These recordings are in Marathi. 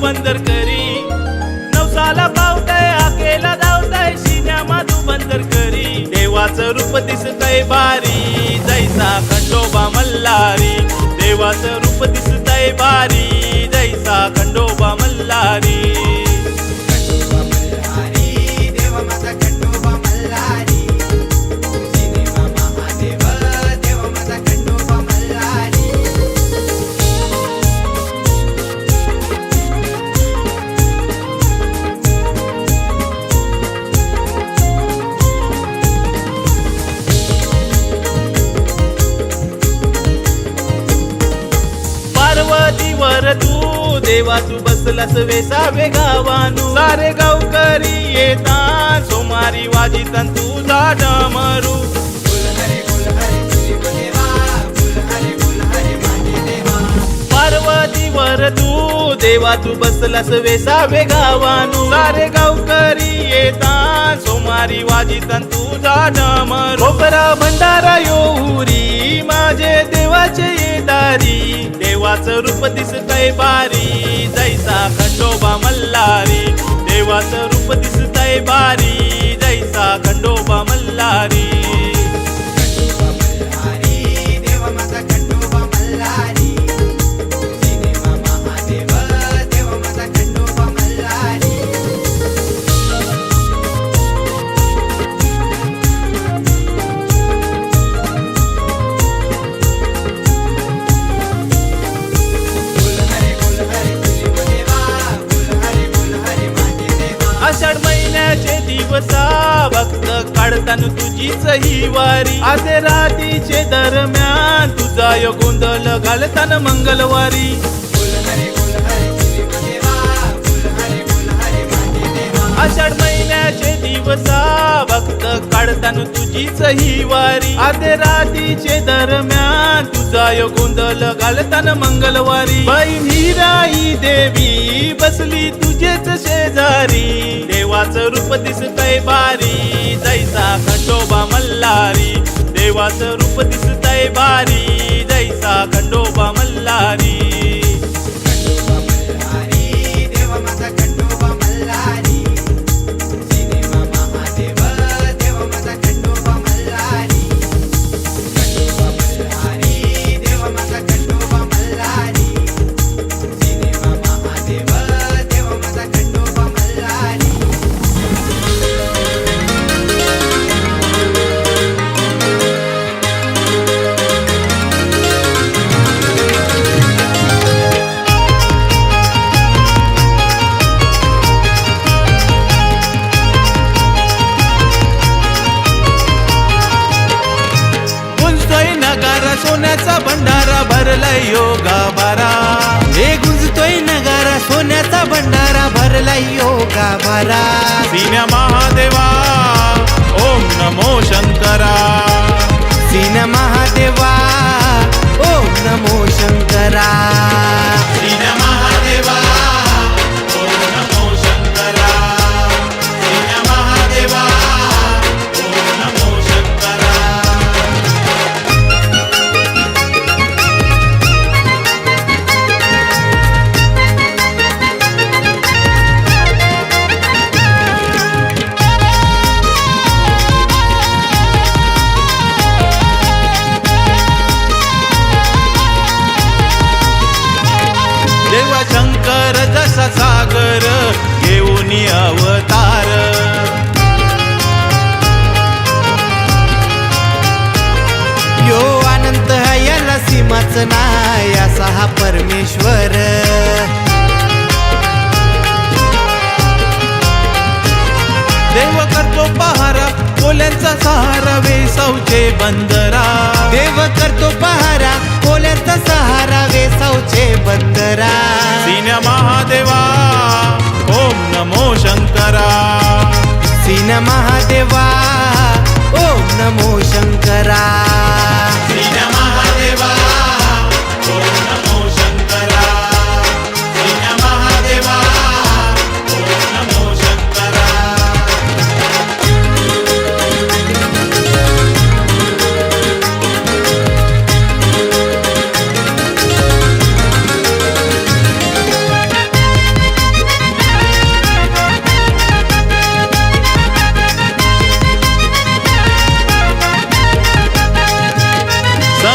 बंदर करी नवसाला पावताय आकेला धावताय शिन्या माधू बंदर करी देवाचं रूप दिसतय भारी जैसा खंडोबा मल्हारी देवाचं रूप दिसतय भारी जैसा खंडोबा मल्हारी पार्वतीवर तू देवा तू बसलास वेसावे गावानू सारे गावकरी येता सोमारी वाजितन तुझा डमरू पार्वतीवर तू देवा तू बसलास वेसावे गावानू सारे गावकरी येता सोमारी वाजितन तुझा डमरू खोबरा भंडारा योरी माझे देवाचे येदारी देवाचं रूप दिसतय भारी जैसा खंडोबा मल्हारी देवाचं रूप दिसतय भारी जैसा खंडोबा मल्हारी आषाढ महिन्याचे दिवसा भक्त काढताना तुझीच ही वारी आते रात्रीचे दरम्यान तुझा यो गोंधळ घालताना मंगळवारी आषाढ महिन्याचे दिवसा भक्त काढताना तुझीच ही वारी आते रात्रीचे दरम्यान तुझा यो गोंधळ घालताना मंगळवारी बाई मीराई देवी बसली तुझेच शेजारी देवाचं रूप दिसतय भारी जैसा खंडोबा मल्हारी देवाचं रूप दिसतय भारी जैसा खंडोबा मल्हारी सोन्याचा भंडारा भरलाय योगा बारा हे गुंजतोय नगारा सोन्याचा भंडारा भरलाय योगा बारा सीन्या महादेवा ओम नमो शंकरा सीन्या महादेवा ओम नमो शंकरा सीन्या महादेवा ओम नमो शंकरा सीन्या महादेवा ओम नमो शंकरा देवा शंकर जसा सागर घेऊन अवतार यो अनंत याला सीमाच नाही असा हा परमेश्वर देव करतो पहारा कोल्यांचा सहारा वेसावचे बंदरा देव करतो पहारा कोल्यांचा सहारा वेसावचे बंदरा सीन्या महादेवा ओम नमो शंकरा सीन्या महादेवा ओम नमो शंकरा सीन्या महादेवा ओम नमो शंकरा सीन्या महादेवा ओम नमो शंकरा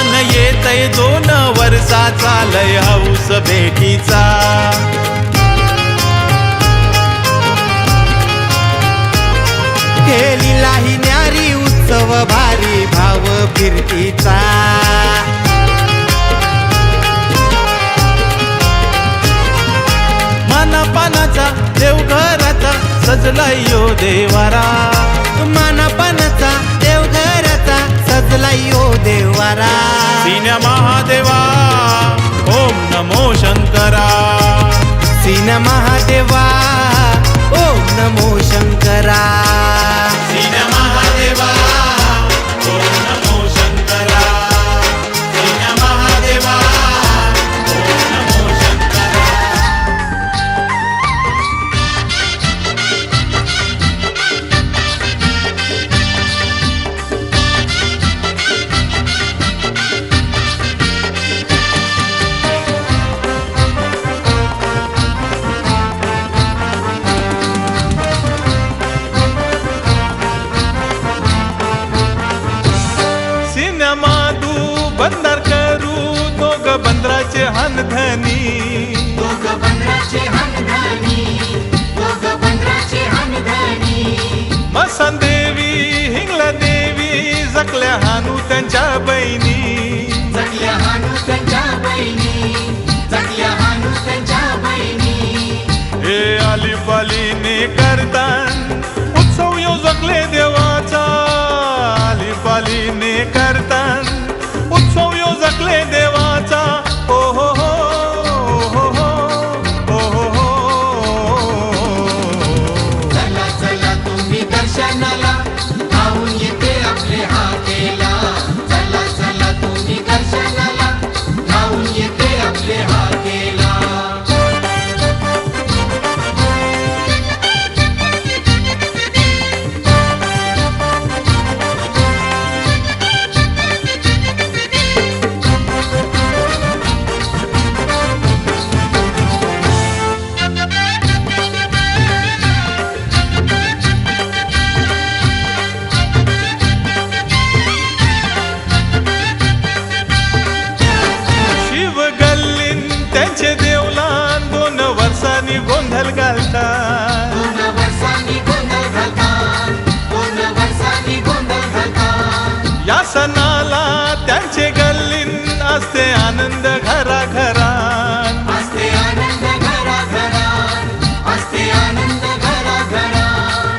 सण येतय 2 वर्षाचा लय हौस भेटीचा खेळीलाही न्यारी उत्सव भारी भाव फिरतीचा मानापानाचा देवघराचा सजलाय यो देवारा मानापानाचा देवघराचा सजलाय यो देवारा सिन्या महादेवा ओम नमो शंकरा सीन महादेवा ओम नमो शंकरा सिन्या महादेवा ओम नमो शंकरा सिन्या महादेवा ओम नमो शंकरा माधू बंदार करू दोघ बंदराचे हनधनी मसन देवी हिंगला देवी जकल्या हानू त्यांच्या बहिणी हे आली पालीने करतान उत्सव यो जकले देवाचा आली पालीने करतान उत्सव यो जकले देवाचा ओ हो हो हो हो ओ हो हो चला चला तुम्ही दर्शनाला आऊन येते आपले हाकेला चला चला तुम्ही दर्शनाला आऊन येते आपले हाकेला शिव गल्लीन त्यांचे देवलान 2 वर्षांनी गोंधळ घालतात या सणाला त्यांचे गल्लीन असते आनंद घराघरात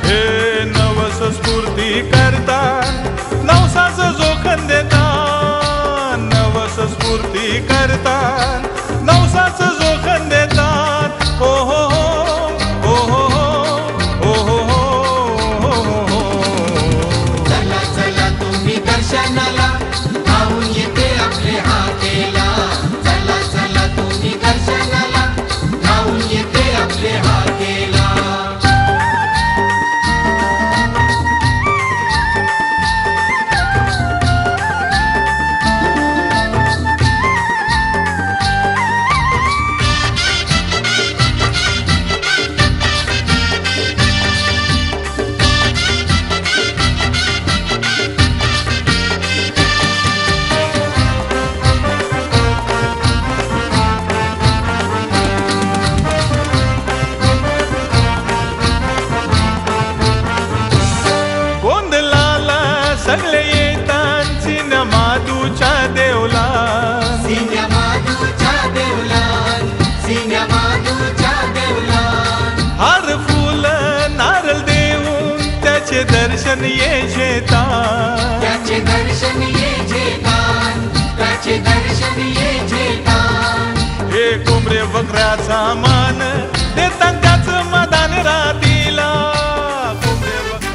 हे नवस स्फूर्ती करतात नवसाच जोखन देतात नवस स्फूर्ती करतात नवसाच जोखन देतात हो हो हो हो हो हो हो हो चला चला तुम्ही दर्शनाला आऊन येते आपले हाकेला चला चला तुम्ही दर्शनाला आऊन येते आपले हाकेला गोंधळाला सगळे येतात माधूच्या देवला हार फुल नारळ देऊन त्याचे दर्शन ये घेतात हे कोंबडे बकऱ्याचा मान देतात त्याच मदान रातीला कोंबडे बकऱ्या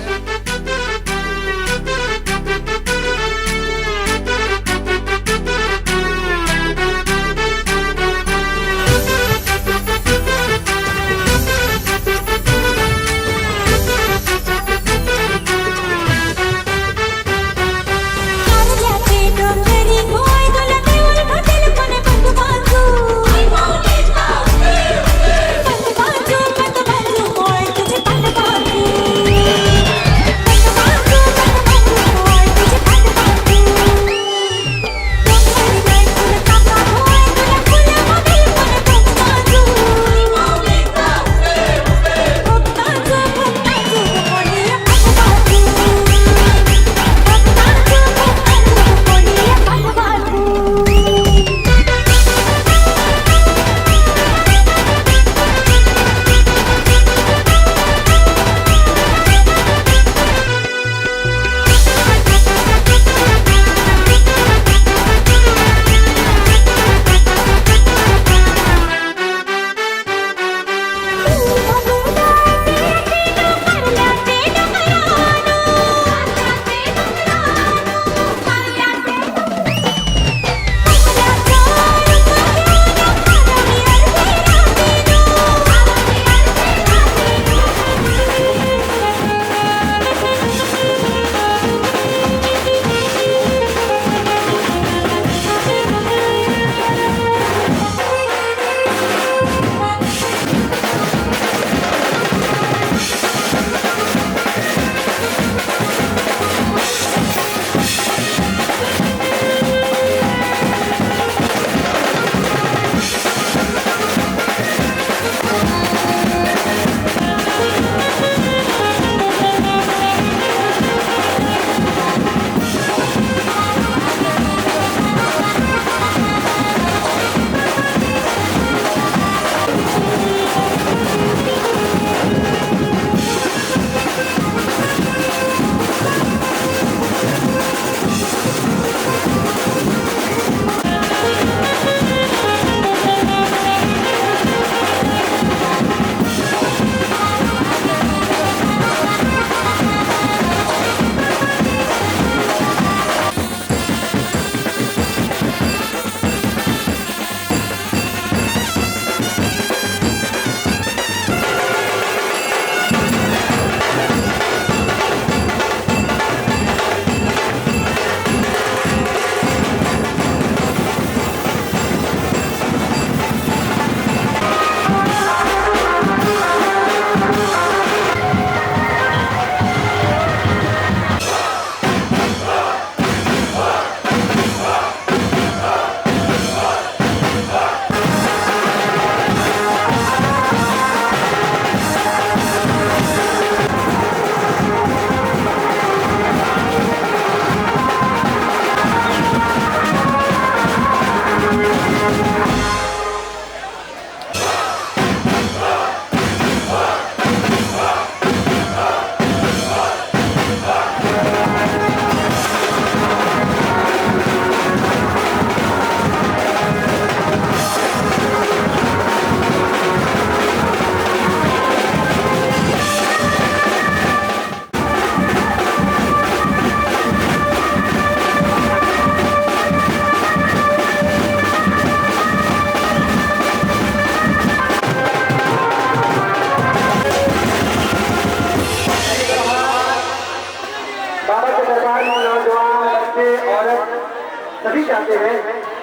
सभी चाहते हैं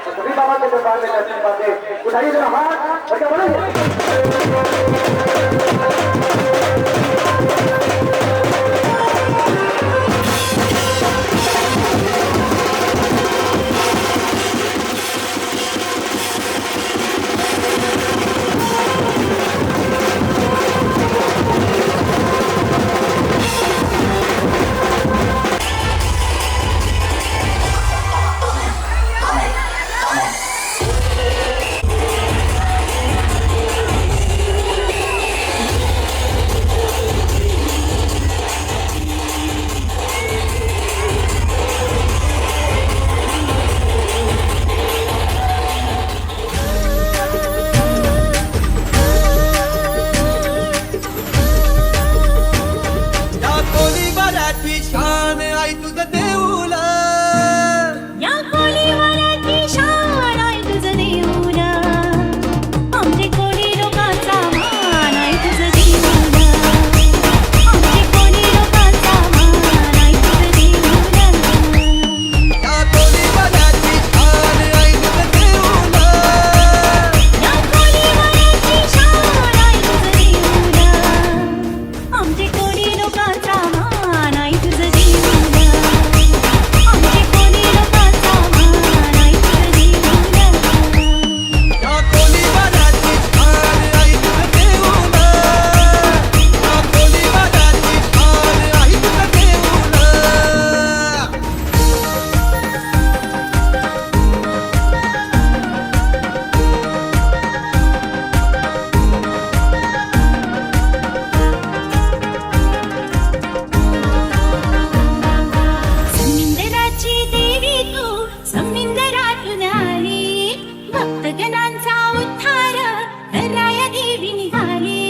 और सभी बाबा के दरबार में दर्शन पाते। उठाइए जरा हाथ और क्या बोलेंगे। शान आई तुझं देऊला या कोळीवाड्याची शान आहे तुझं देऊला आमचे कोळी लोकांचा मान आहे तुझं देऊला आमचे कोळी लोकांचा मान आहे तुझं देऊला या कोळीवाड्याची शान आई तुझं देऊला या कोळीवाड्याची शान आहे तुझं देऊला आमचे कोळी लोकांचा मान आहे तुझं देऊला आमचे कोळी लोकांचा मान आहे तुझं देऊला या कोळीवाड्याची शान आई तुझं देऊला या कोळीवाड्याची शान आई तुझं देऊला समिंदराची देवी तू समिंदरातून आली भक्तगणांचा उद्धार कराया देवी निघाली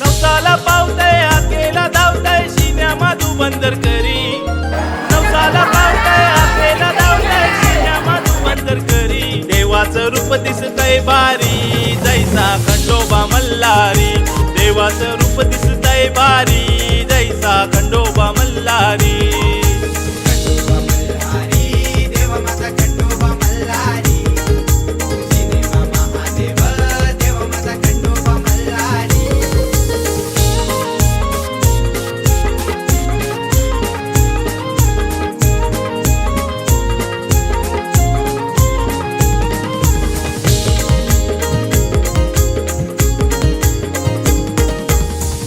नवसाला पावतय आकेला धावतय शिन्या माधू बंदर करी नवसाला पावतय आकेला धावतय शिन्या माधू बंदर करी देवाचं रूप दिसतय भारी जैसा खंडोबा मल्हारी देवाचं रूप दिसतय भारी जैसा खंडोबा मल्हारी मल्हारी देव माझा खंडोबा मल्हारी सिनेमा महादेव देव माझा खंडोबा मल्हारी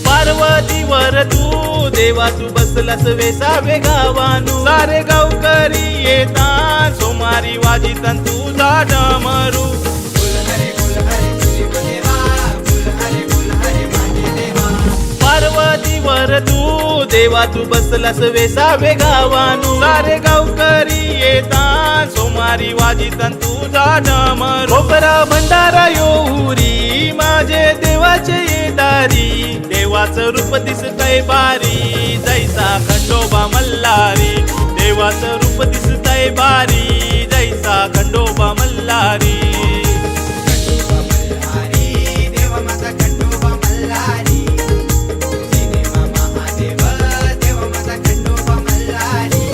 पार्वतीवर तू देवा तू बसलास वेसावे गावानू सारे गावकरी येता सोमारी वाजितन तुझा डमरू पार्वतीवर तू देवा तू बसलास वेसावे गावानू सारे गावकरी येता सोमारी वाजितन तुझा डमरू खोबरा भंडारा योरी माझे देवाचे येदारी देवाचं रूप दिसतय भारी जैसा खंडोबा मल्हारी देवाचं रूप दिसतय भारी जैसा खंडोबा मल्हारी मल्हारी देव माझा खंडोबा मल्हारी सिनेमा महादेव देव माझा खंडोबा मल्हारी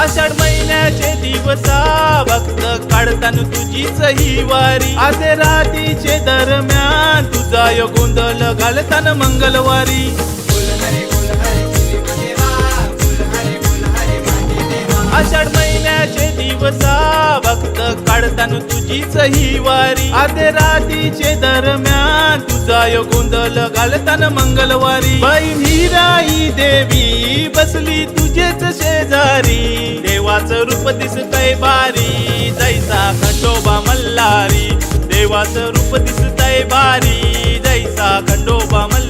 आषाढ महिन्याचे दिवसा भक्त काढताना तुझीच ही वारी आते रात्रीचे दरम्यान तुझा यो गोंधळ घालताना मंगळवारी आषाढ महिन्याचे दिवसा भक्त काढताना तुझीच ही वारी आते रात्रीचे दरम्यान तुझा यो गोंधळ घालताना मंगळवारी बहीण हिराई देवी बसली तुझेच शेजारी देवाचं रूप दिसतय भारी जैसा खंडोबा मल्हारी देवाचं रूप दिसतय भारी जैसा खंडोबा मल्हारी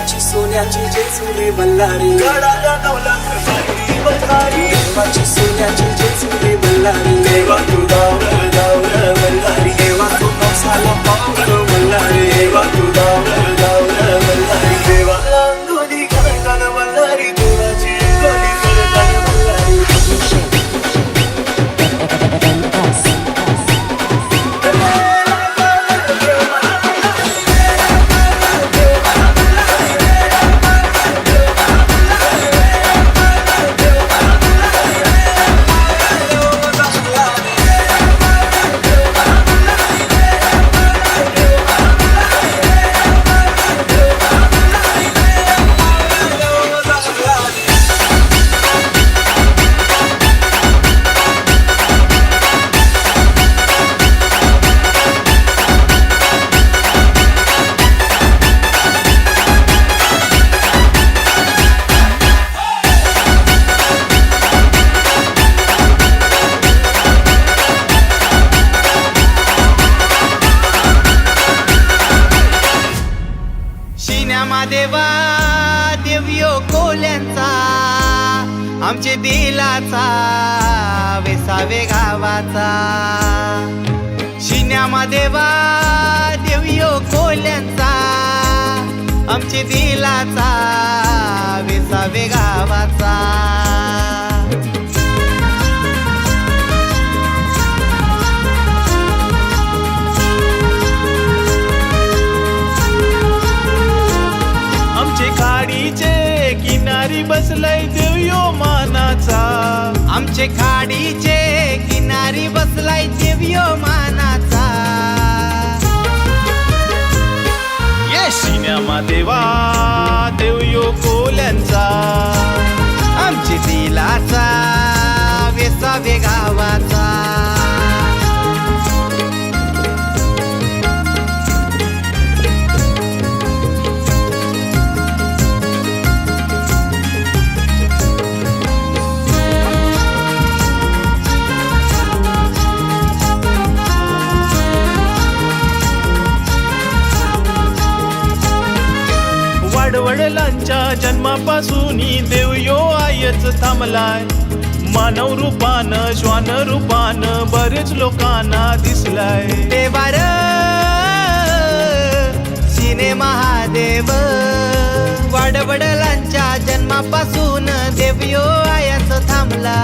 देवाची सोन्याची जेजुरी बल्लारी गडाला 9 लाख झाली बल्लारी देवाची सोन्याची जेजुरी बल्लारी देवा तू दावर दावर बल्लारी देवा तू नवसाला पावर बल्लारी देवा तू दावर दावर बल्लारी देवा लांगोली करताना बल्लारी देवाची गोली करताना बल्लारी देवा देवियो कोल्यांचा आमचे दिलाचा वेसावे गावाचा शिन्यामा देवा देवियो कोल्यांचा आमचे दिलाचा वेसावे गावाचा खाडीचे किनारी बसलाय देवयो मानाचा आमचे खाडीचे किनारी बसलाय देवयो मानाचा ये शिन्यामा देवा देवयो कोल्यांचा आमचे दिलाचा वेसावे गावाचा वडिलांच्या जन्मापासून देवयो आयच थांबलाय मानव रूपानं श्वान रूपानं बरेच लोकांना दिसलाय देवार शिने महादेव वडिलांच्या जन्मापासून देवयो आयच थांबला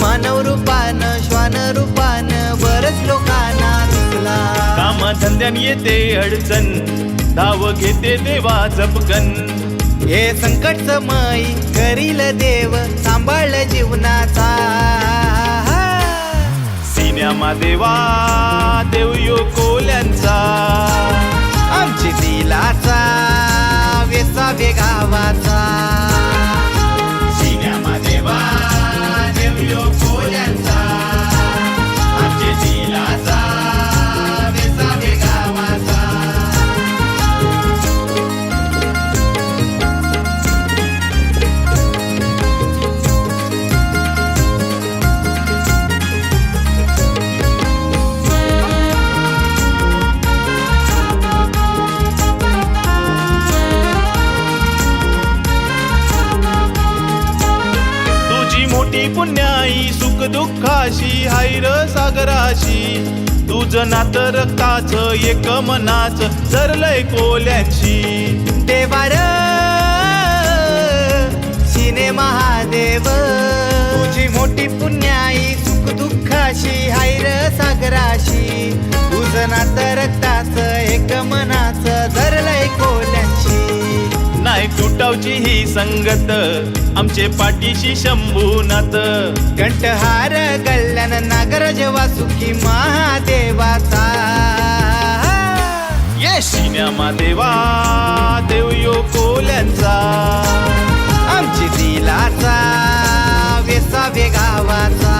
मानव रूपानं श्वान रूपानं बरेच लोकांना दिसला कामधंद्यान येते अडचण धाव घेते देवा जपकन हे संकट समय करील देव सांभाळ जीवनाचा सिन्यामा देवा देवयो कोल्यांचा आमची दिलाचा वेसावे गावाचा सिन्यामा देवा देवयो कोल्यांचा आमचे दिलाचा वेसावे गावाचा पुण्याई सुख दुःखाशी हायर सागराशी तुझं नातं रक्ताचं एक मनाचं जरलंय कोल्यांशी देवार शिने महादेव तुझी मोठी पुण्याई सुख दुःखाशी हायर सागराशी तुझं नातं रक्ताचं एक मनाचं धरलंय कोल्यांशी नाही तुटावची ही संगत आमचे पाठीशी शंभूनाथ कंठहार गल्ल्यान नागराज वासुकी महादेवाचा ये शिन्यामा देवा देवयो कोल्यांचा आमची दिलाचा वेसावे गावाचा